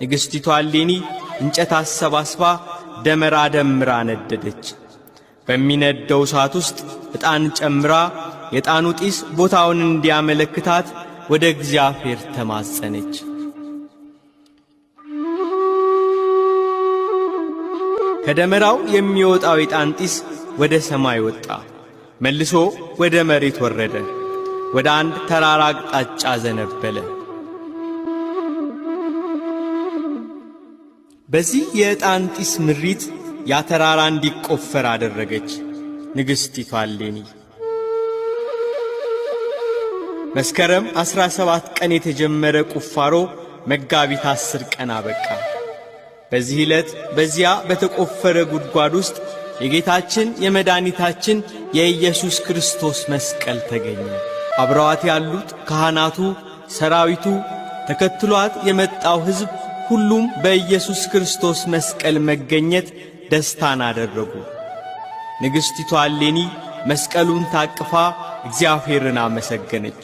ንግሥቲቱ እሌኒ እንጨት አሰባስባ ደመራ ደምራ ነደደች። በሚነደው እሳት ውስጥ ዕጣን ጨምራ የዕጣኑ ጢስ ቦታውን እንዲያመለክታት ወደ እግዚአብሔር ተማጸነች። ከደመራው የሚወጣው የዕጣን ጢስ ወደ ሰማይ ወጣ፣ መልሶ ወደ መሬት ወረደ፣ ወደ አንድ ተራራ አቅጣጫ ዘነበለ። በዚህ የዕጣን ጢስ ምሪት ያ ተራራ እንዲቆፈር አደረገች ንግሥቲቱ እሌኒ። መስከረም 17 ቀን የተጀመረ ቁፋሮ መጋቢት 10 ቀን አበቃ። በዚህ ዕለት በዚያ በተቆፈረ ጉድጓድ ውስጥ የጌታችን የመድኃኒታችን የኢየሱስ ክርስቶስ መስቀል ተገኘ። አብረዋት ያሉት ካህናቱ፣ ሰራዊቱ፣ ተከትሏት የመጣው ሕዝብ ሁሉም በኢየሱስ ክርስቶስ መስቀል መገኘት ደስታን አደረጉ። ንግሥቲቱ እሌኒ መስቀሉን ታቅፋ እግዚአብሔርን አመሰገነች።